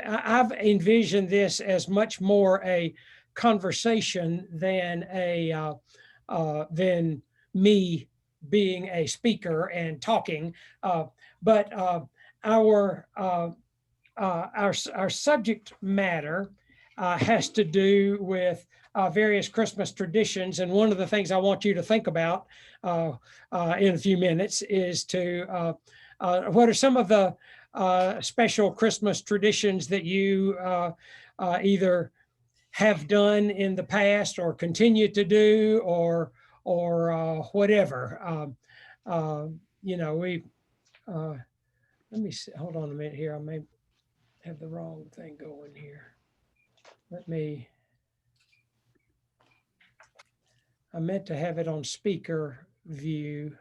I've envisioned this as much more a conversation than me being a speaker and talking. But our our subject matter has to do with various Christmas traditions, and one of the things I want you to think about in a few minutes is to what are some of the special Christmas traditions that you either have done in the past or continue to do, or whatever. We let me see, hold on a minute here. I may have the wrong thing going here. I meant to have it on speaker view.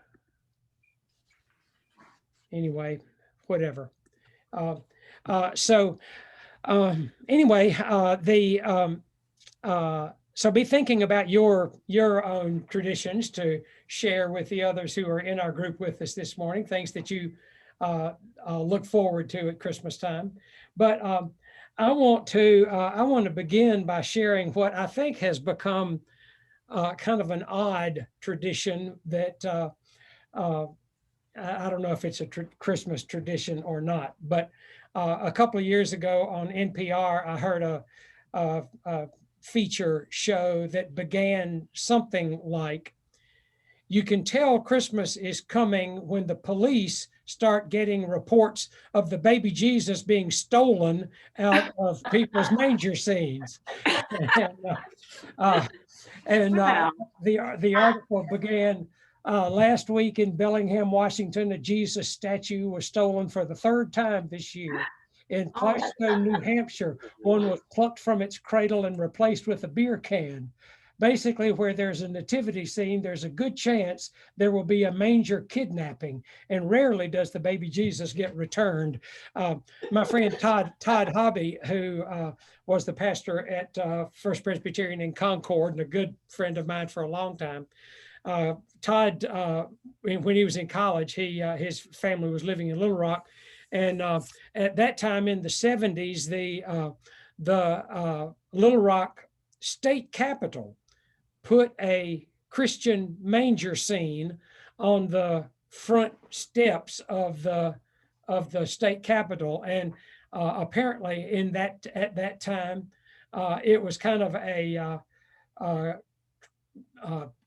Anyway, whatever. So be thinking about your own traditions to share with the others who are in our group with us this morning, things that you look forward to at Christmas time. But I want to begin by sharing what I think has become kind of an odd tradition that I don't know if it's a Christmas tradition or not, but a couple of years ago on NPR, I heard a feature show that began something like, "You can tell Christmas is coming when the police start getting reports of the baby Jesus being stolen out of people's manger scenes." Wow. The article began, last week in Bellingham, Washington, a Jesus statue was stolen for the third time this year. In Clashstone, New Hampshire, one was plucked from its cradle and replaced with a beer can. Basically, where there's a nativity scene, there's a good chance there will be a manger kidnapping, and rarely does the baby Jesus get returned. My friend Todd Hobby, who was the pastor at First Presbyterian in Concord and a good friend of mine for a long time, Todd, when he was in college, his family was living in Little Rock, and at that time in the 70s, the Little Rock state capitol put a Christian manger scene on the front steps of the state capitol, and apparently at that time it was kind of a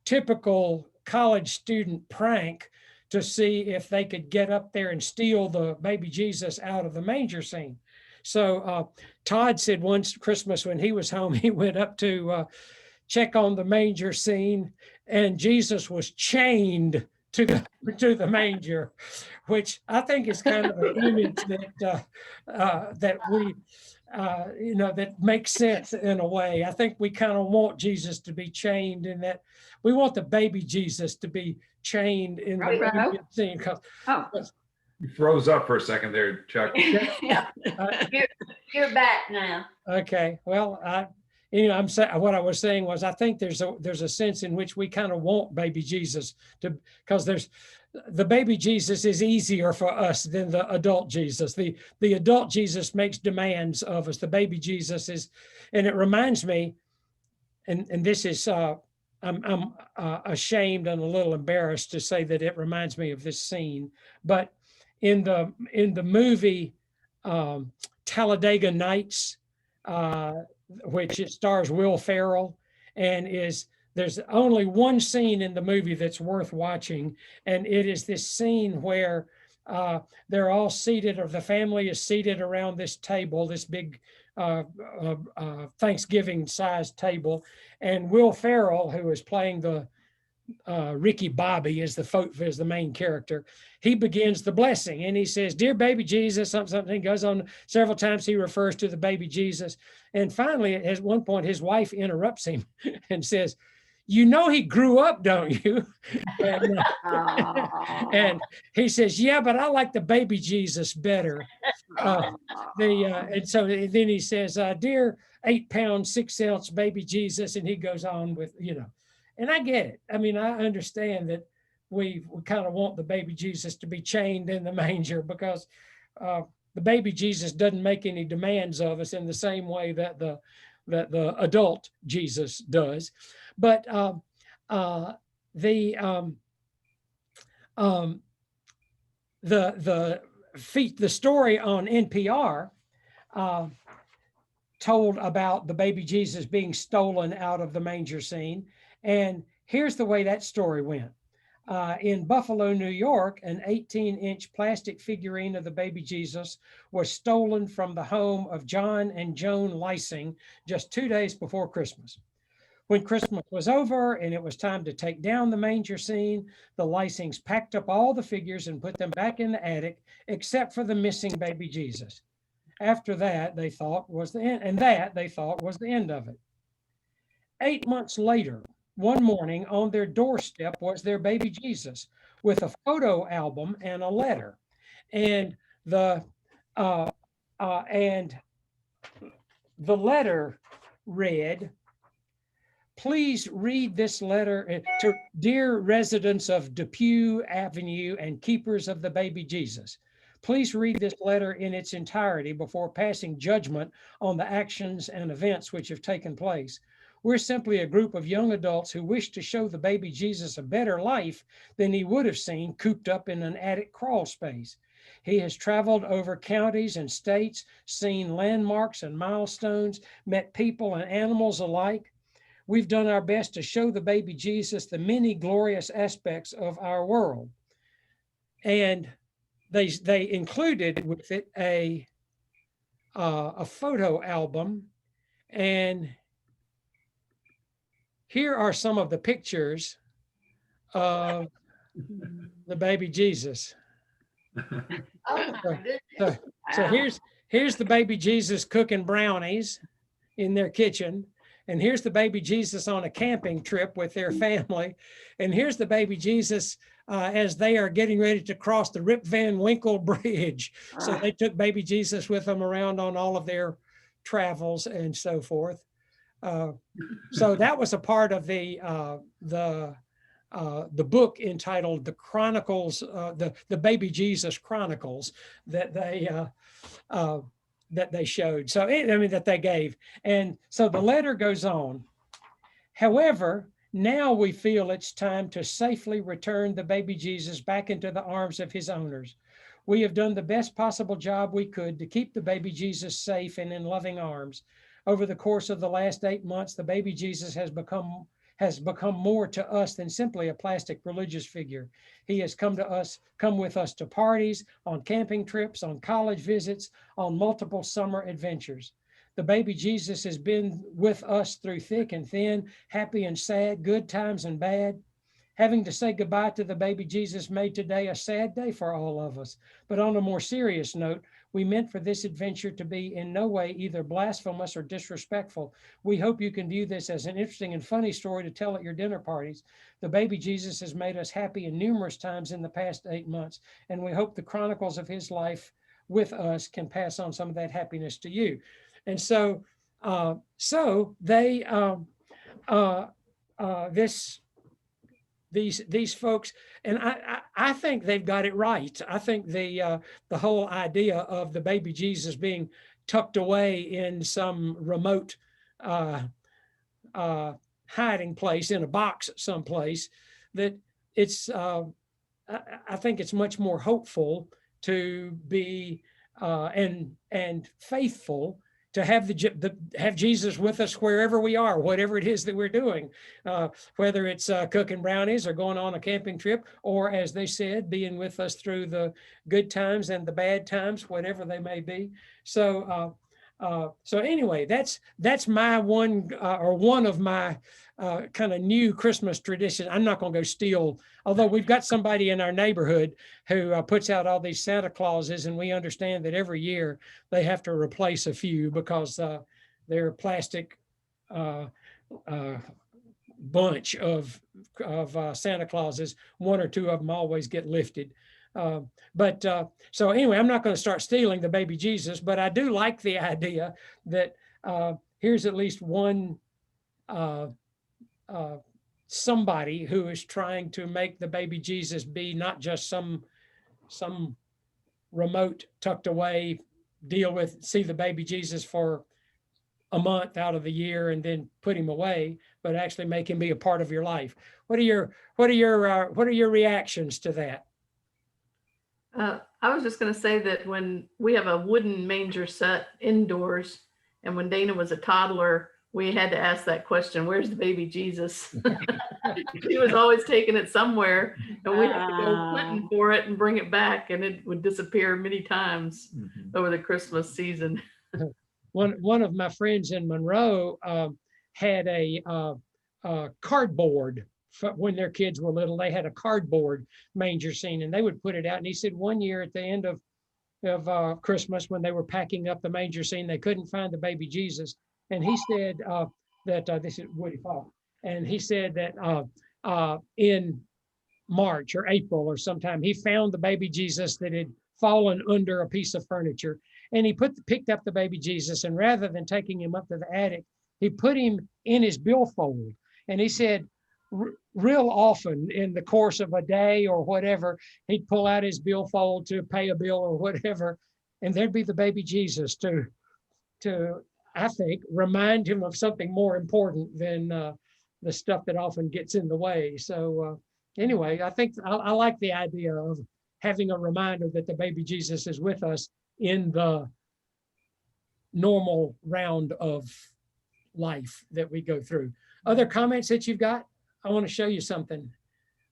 typical college student prank to see if they could get up there and steal the baby Jesus out of the manger scene. So Todd said one Christmas when he was home, he went up to check on the manger scene, and Jesus was chained to the manger, which I think is kind of an image that we that makes sense in a way. I think we kind of want Jesus to be chained, in that we want the baby Jesus to be chained in the manger scene. You froze up for a second there, Chuck. Yeah. You're back now. Okay. Well, I'm saying, what I was saying was, I think there's a sense in which we kind of want baby Jesus because the baby Jesus is easier for us than the adult Jesus. The adult Jesus makes demands of us. The baby Jesus is, and it reminds me, and this is, I'm ashamed and a little embarrassed to say that it reminds me of this scene, but in the movie Talladega Nights, which it stars Will Ferrell, and there's only one scene in the movie that's worth watching, and it is this scene where they're all seated, or the family is seated around this table, this big Thanksgiving-sized table, and Will Ferrell, who is playing the Ricky Bobby is the main character. He begins the blessing and he says, "Dear baby Jesus," something. He goes on several times. He refers to the baby Jesus. And finally, at one point, his wife interrupts him and says, "You know, he grew up, don't you?" And he says, "Yeah, but I like the baby Jesus better." And so then he says, "Dear 8-pound, 6-ounce baby Jesus," and he goes on with, and I get it. I mean, I understand that we kind of want the baby Jesus to be chained in the manger because the baby Jesus doesn't make any demands of us in the same way that the adult Jesus does. But the story on NPR told about the baby Jesus being stolen out of the manger scene. And here's the way that story went. In Buffalo, New York, an 18-inch plastic figurine of the baby Jesus was stolen from the home of John and Joan Lysing just 2 days before Christmas. When Christmas was over and it was time to take down the manger scene, the Lysings packed up all the figures and put them back in the attic, except for the missing baby Jesus. After that, they thought was the end, and that they thought was the end of it. 8 months later, one morning on their doorstep was their baby Jesus with a photo album and a letter. And the letter read, "Please read this letter to dear residents of Depew Avenue and keepers of the baby Jesus. Please read this letter in its entirety before passing judgment on the actions and events which have taken place. We're simply a group of young adults who wish to show the baby Jesus a better life than he would have seen cooped up in an attic crawl space. He has traveled over counties and states, seen landmarks and milestones, met people and animals alike. We've done our best to show the baby Jesus the many glorious aspects of our world." And they included with it a photo album, and here are some of the pictures of the baby Jesus. Oh my goodness. So Wow. here's the baby Jesus cooking brownies in their kitchen. And here's the baby Jesus on a camping trip with their family. And here's the baby Jesus as they are getting ready to cross the Rip Van Winkle Bridge. So they took baby Jesus with them around on all of their travels and so forth. So that was a part of the book entitled "The Chronicles," the Baby Jesus Chronicles that they showed. So that they gave. And so the letter goes on. "However, now we feel it's time to safely return the baby Jesus back into the arms of his owners. We have done the best possible job we could to keep the baby Jesus safe and in loving arms. Over the course of the last 8 months, the baby Jesus has become more to us than simply a plastic religious figure. He has come with us to parties, on camping trips, on college visits, on multiple summer adventures. The baby Jesus has been with us through thick and thin, happy and sad, good times and bad. Having to say goodbye to the baby Jesus made today a sad day for all of us. But on a more serious note, we meant for this adventure to be in no way either blasphemous or disrespectful. We hope you can view this as an interesting and funny story to tell at your dinner parties. The baby Jesus has made us happy in numerous times in the past 8 months, and we hope the chronicles of his life with us can pass on some of that happiness to you." And so, these folks, and I think they've got it right. I think the whole idea of the baby Jesus being tucked away in some remote hiding place in a box someplace, that it's I think it's much more hopeful to be and faithful to have have Jesus with us wherever we are, whatever it is that we're doing, whether it's cooking brownies or going on a camping trip, or as they said, being with us through the good times and the bad times, whatever they may be. So anyway, that's my one of my kind of new Christmas tradition. I'm not going to go steal, although we've got somebody in our neighborhood who puts out all these Santa Clauses, and we understand that every year they have to replace a few because they're plastic bunch of Santa Clauses. One or two of them always get lifted. So anyway, I'm not going to start stealing the baby Jesus, but I do like the idea that here's at least one somebody who is trying to make the baby Jesus be not just some remote tucked away see the baby Jesus for a month out of the year and then put him away, but actually make him be a part of your life. What are your reactions to that? I was just going to say that when we have a wooden manger set indoors, and when Dana was a toddler, we had to ask that question, where's the baby Jesus? He was always taking it somewhere, and we had to go hunting for it and bring it back, and it would disappear many times over the Christmas season. One of my friends in Monroe had a cardboard. When their kids were little, they had a cardboard manger scene, and they would put it out. And he said one year at the end of Christmas, when they were packing up the manger scene, they couldn't find the baby Jesus. And he said that this is Woody Falk, and he said that in March or April or sometime, he found the baby Jesus that had fallen under a piece of furniture, and he picked up the baby Jesus, and rather than taking him up to the attic, he put him in his billfold. And he said, real often in the course of a day or whatever, he'd pull out his billfold to pay a bill or whatever, and there'd be the baby Jesus to I think remind him of something more important than the stuff that often gets in the way. So anyway, I think I like the idea of having a reminder that the baby Jesus is with us in the normal round of life that we go through. Other comments that you've got? I want to show you something.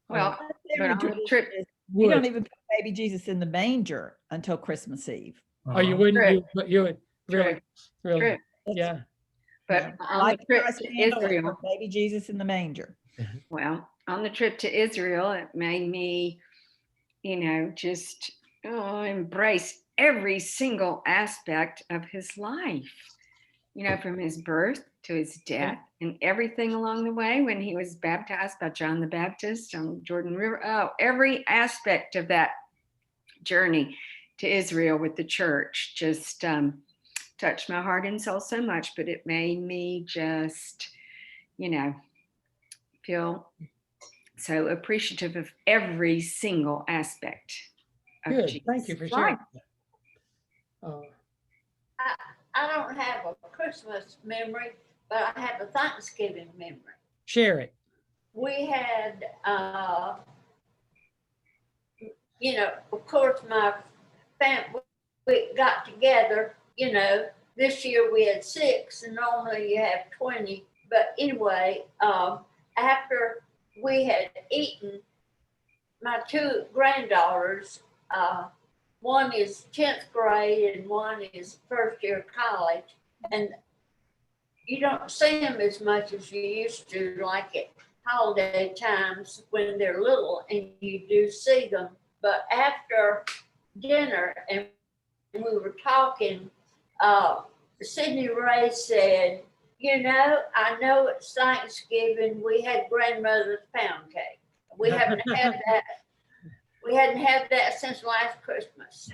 Well, but on the trip, We don't even put baby Jesus in the manger until Christmas Eve. Oh, you wouldn't? You would really? True. Really? True. Yeah. But on Like the trip Christ to candle, we Israel, put baby Jesus in the manger. well, on the trip to Israel, it made me, just embrace every single aspect of his life, from his birth to his death and everything along the way when he was baptized by John the Baptist on Jordan River. Oh, every aspect of that journey to Israel with the church just touched my heart and soul so much, but it made me just, feel so appreciative of every single aspect of Good. Jesus' Thank you for life. sharing that. I don't have a Christmas memory, but I have a Thanksgiving memory. Share it. We had, of course, my family, we got together, this year we had 6 and normally you have 20. But anyway, after we had eaten, my 2 granddaughters, one is 10th grade and one is first year of college. And you don't see them as much as you used to, like at holiday times when they're little, and you do see them. But after dinner and we were talking, Sydney Ray said, I know it's Thanksgiving, we had grandmother's pound cake. We haven't had that. We hadn't had that since last Christmas.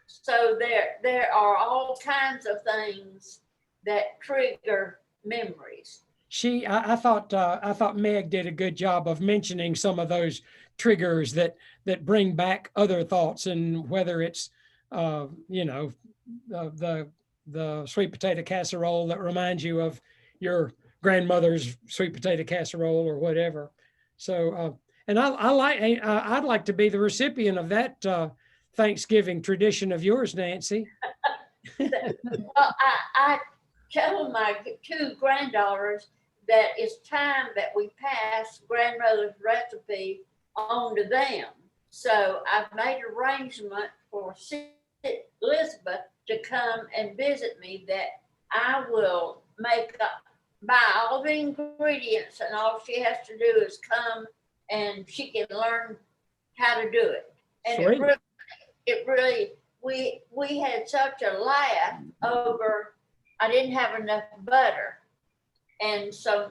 So there are all kinds of things that trigger memories. I thought Meg did a good job of mentioning some of those triggers that bring back other thoughts, and whether it's the sweet potato casserole that reminds you of your grandmother's sweet potato casserole or whatever. So and I'd like to be the recipient of that Thanksgiving tradition of yours, Nancy. Well, I tell my 2 granddaughters that it's time that we pass grandmother's recipe on to them. So I've made arrangement for Elizabeth to come and visit me, that I will buy all the ingredients, and all she has to do is come and she can learn how to do it. And it really, we had such a laugh over, I didn't have enough butter. And so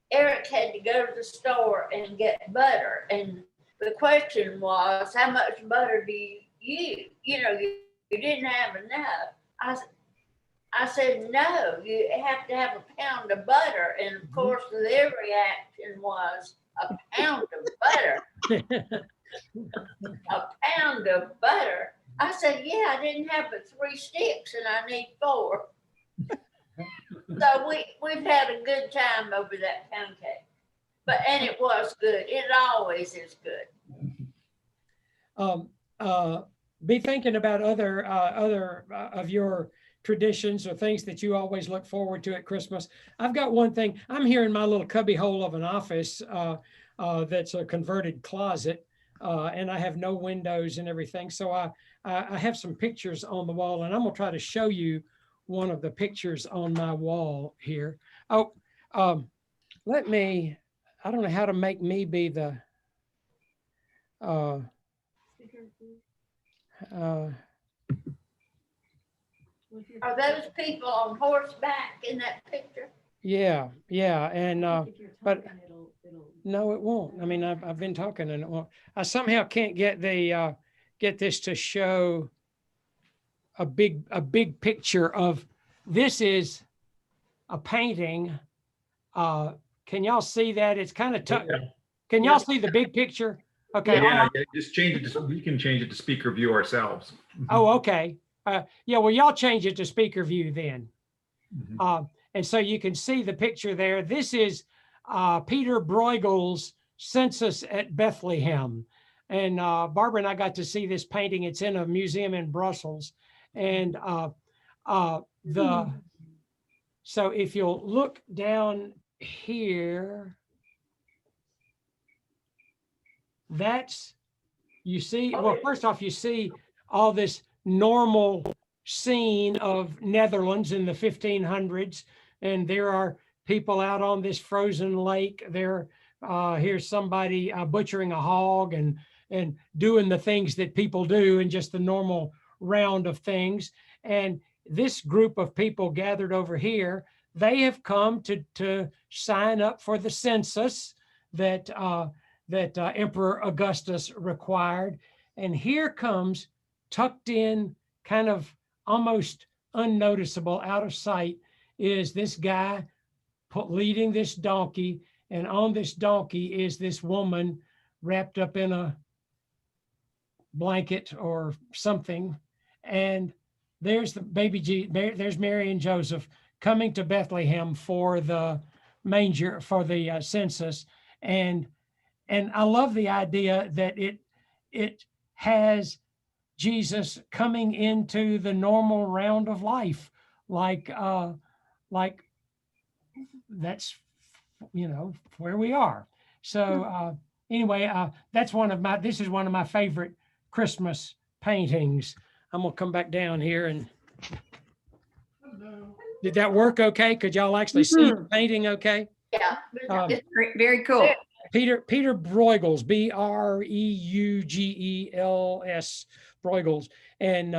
Eric had to go to the store and get butter. And the question was, how much butter do you use? You didn't have enough. I said, no, you have to have a pound of butter. And of course, their reaction was, a pound of butter. A pound of butter. I said, yeah, I didn't have but 3 sticks and I need 4. So we've had a good time over that pound cake. And it was good. It always is good. Be thinking about other of your traditions or things that you always look forward to at Christmas. I've got one thing. I'm here in my little cubby hole of an office that's a converted closet, and I have no windows and everything. So I have some pictures on the wall, and I'm gonna try to show you one of the pictures on my wall here. Oh, let me. I don't know how to make me be the. Are those people on horseback in that picture? Yeah, and but no, it won't. I mean, I've been talking and it won't. I somehow can't get the get this to show a big picture of this. Is a painting. Can y'all see that? It's kind of tough. Yeah. Can y'all see the big picture? Okay. Yeah, just change it. We can change it to speaker view ourselves. Oh, okay. Yeah, well, y'all change it to speaker view then. Mhm. And so you can see the picture there. This is Peter Bruegel's census at Bethlehem. And Barbara and I got to see this painting. It's in a museum in Brussels. And so if you'll look down here, that's, you see, well, first off, you see all this normal scene of Netherlands in the 1500s, and there are people out on this frozen lake. There, here's somebody butchering a hog and doing the things that people do in just the normal round of things. And this group of people gathered over here, they have come to sign up for the census that Emperor Augustus required. And here comes, tucked in, kind of almost unnoticeable, out of sight, is this guy leading this donkey. And on this donkey is this woman wrapped up in a blanket or something. And there's the baby Jesus, there's Mary and Joseph coming to Bethlehem for the manger, for the census. And I love the idea that it has Jesus coming into the normal round of life, like that's, you know, where we are. So anyway, this is one of my favorite Christmas paintings. I'm gonna come back down here and. Did that work okay? Could y'all actually see the painting okay? Yeah. It's very cool. Peter Bruegels, Breugels, Bruegels. And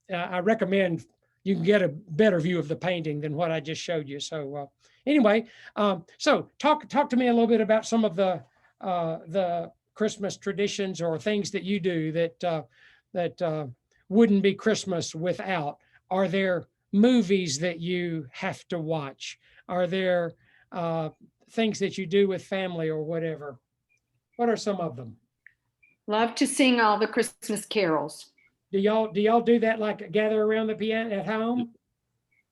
I recommend you can get a better view of the painting than what I just showed you. So anyway, so talk to me a little bit about some of the Christmas traditions or things that you do that wouldn't be Christmas without. Are there movies that you have to watch? Are there things that you do with family or whatever? What are some of them? Love to sing all the Christmas carols. Do y'all do that, like gather around the piano at home?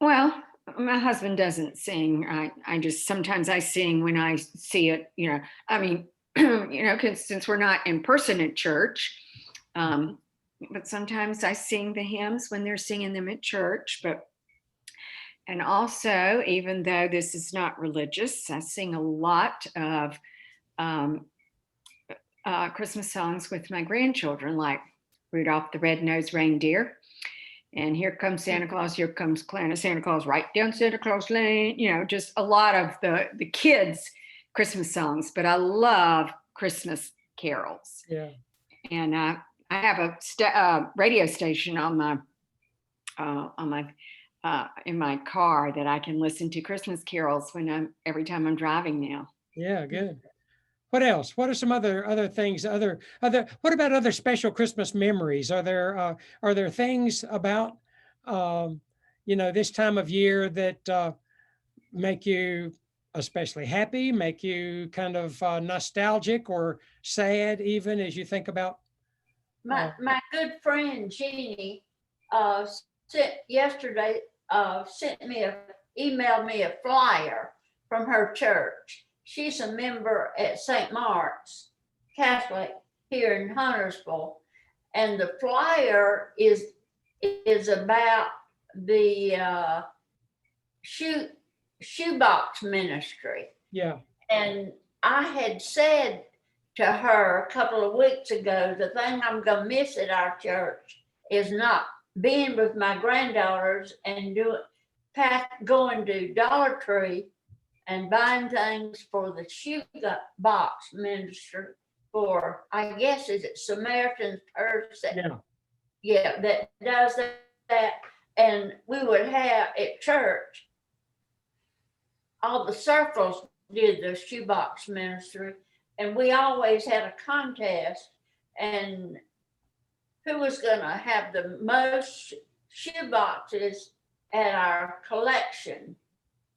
Well, my husband doesn't sing. I just, sometimes I sing when I see it, you know. I mean, you know, because since we're not in person at church, but sometimes I sing the hymns when they're singing them at church. And also, even though this is not religious, I sing a lot of Christmas songs with my grandchildren, like Rudolph the Red-Nosed Reindeer, and Here Comes Santa Claus, Here Comes Santa Claus, right down Santa Claus Lane, you know, just a lot of the kids' Christmas songs. But I love Christmas carols. Yeah. And I have a radio station on my in my car that I can listen to Christmas carols every time I'm driving now. Yeah, good. What else? What are some other things? What about other special Christmas memories? Are there things about this time of year that make you especially happy, make you kind of nostalgic or sad, even as you think about My good friend Jeannie yesterday emailed me a flyer from her church. She's a member at St. Mark's Catholic here in Huntersville, and the flyer is about the shoebox ministry. Yeah. And I had said to her a couple of weeks ago, the thing I'm going to miss at our church is not being with my granddaughters and going to Dollar Tree and buying things for the shoe box ministry for, I guess, is it Samaritan's Purse? Yeah, that does that. And we would have at church, all the circles did the shoebox ministry, and we always had a contest, and who was going to have the most shoe boxes at our collection.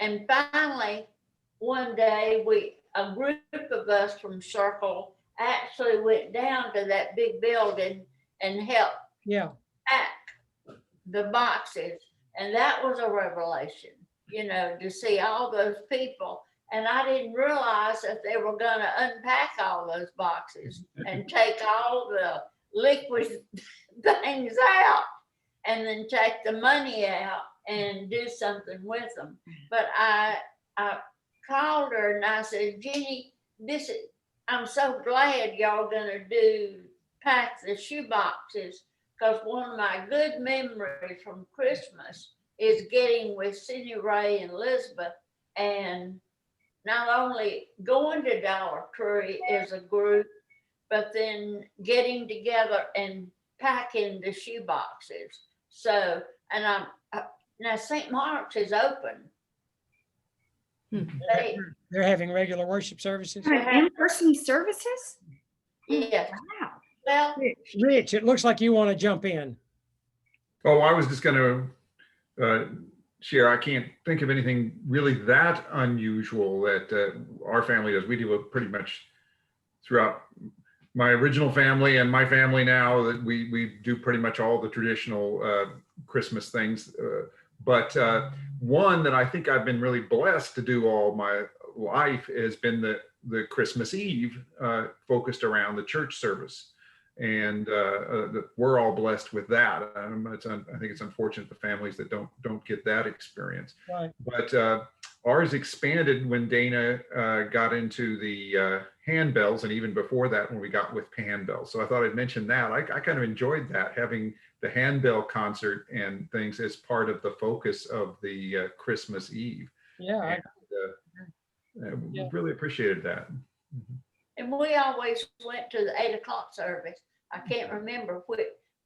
And finally, one day, a group of us from Circle actually went down to that big building and helped pack the boxes. And that was a revelation, to see all those people. And I didn't realize that they were going to unpack all those boxes and take all the liquid things out and then take the money out and do something with them. But I called her and I said, Jeannie, I'm so glad y'all gonna pack the shoe boxes, because one of my good memories from Christmas is getting with Cindy Ray and Elizabeth, and not only going to Dollar Tree as a group, but then getting together and packing the shoe boxes. So, and now St. Mark's is open. They're having regular worship services. In-person services? Yes. Wow. Well, Rich, it looks like you want to jump in. Oh, I was just going to share. I can't think of anything really that unusual that our family does. We do it pretty much throughout my original family and my family now, that we do pretty much all the traditional Christmas things. But one that I think I've been really blessed to do all my life has been the Christmas Eve focused around the church service. And we're all blessed with that. I think it's unfortunate the families that don't get that experience. Right. But ours expanded when Dana got into the handbells, and even before that when we got with handbells. So I thought I'd mention that. I kind of enjoyed that, having the handbell concert and things as part of the focus of the Christmas Eve. Yeah. We really appreciated that. and we always went to the 8 o'clock service. I can't remember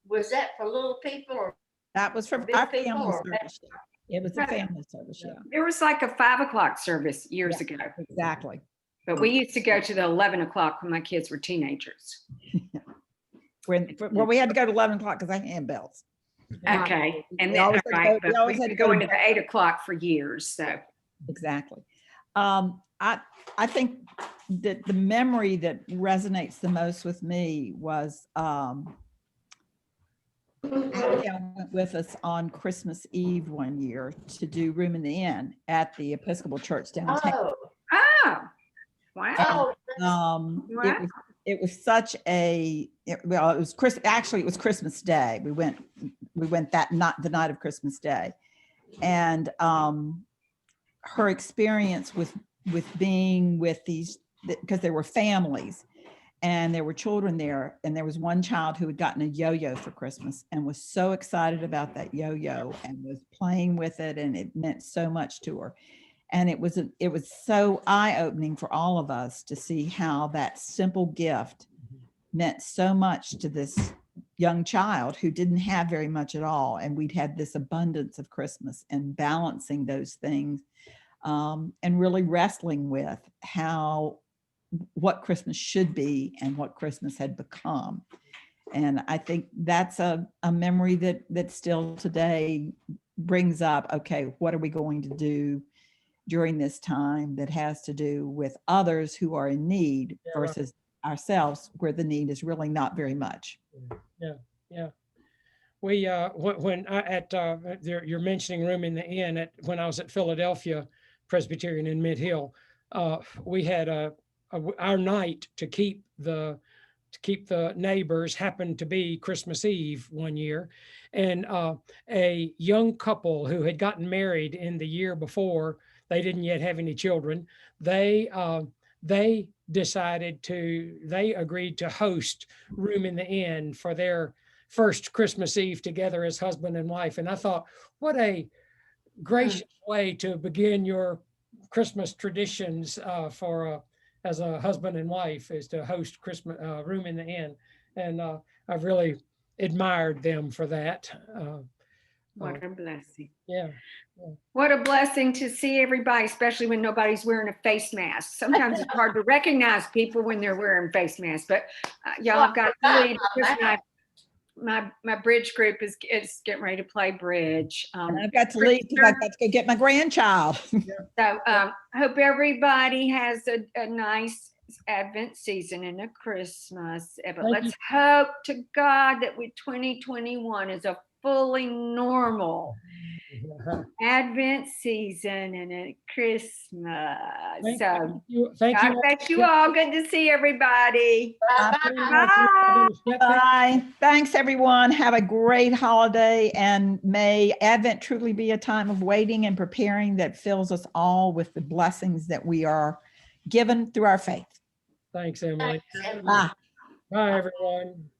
was that for little people or That was from big our people family or service. It was a family service, yeah. There was like a 5 o'clock service years ago, Exactly. but we used to go to the 11 o'clock when my kids were teenagers. Well, we had to go to 11 o'clock because I had handbells. Okay, and We then, always had to right, go- we but always we had to would go go to into the 8 o'clock for years, so. Exactly. I think that the memory that resonates the most with me was Abigail went with us on Christmas Eve one year to do Room in the Inn at the Episcopal Church downtown. oh Oh, wow. oh It was such it was actually it was Christmas Day. We went that not the night of Christmas Day, and her experience with being with these, because there were families and there were children there, and there was one child who had gotten a yo-yo for Christmas and was so excited about that yo-yo and was playing with it, and it meant so much to her. And it was so eye-opening for all of us to see how that simple gift meant so much to this young child who didn't have very much at all. And we'd had this abundance of Christmas, and balancing those things and really wrestling with what Christmas should be and what Christmas had become. And I think that's a memory that still today brings up, okay, what are we going to do during this time that has to do with others who are in need versus ourselves where the need is really not very much. Yeah. We, when I, you're mentioning room in the inn when I was at Philadelphia Presbyterian in Mid Hill, we had our night to keep the neighbors happened to be Christmas Eve one year. And a young couple who had gotten married in the year before, they didn't yet have any children. They agreed to host room in the inn for their first Christmas Eve together as husband and wife. And I thought, what a gracious way to begin your Christmas traditions as a husband and wife, is to host Christmas room in the inn. And I've really admired them for that. What a blessing. Yeah. What a blessing to see everybody, especially when nobody's wearing a face mask. Sometimes it's hard to recognize people when they're wearing face masks, but y'all have got to leave because my bridge group is getting ready to play bridge. And I've got to leave because I've got to go get my grandchild. So hope everybody has a nice Advent season and a Christmas. But let's hope to God that 2021 is a fully normal Advent season and a Christmas. Thank you. Bless you all. Good to see everybody. Bye. Bye. Thanks, everyone. Have a great holiday, and may Advent truly be a time of waiting and preparing that fills us all with the blessings that we are given through our faith. Thanks, Emily. Thanks, Emily. Bye. Bye, everyone.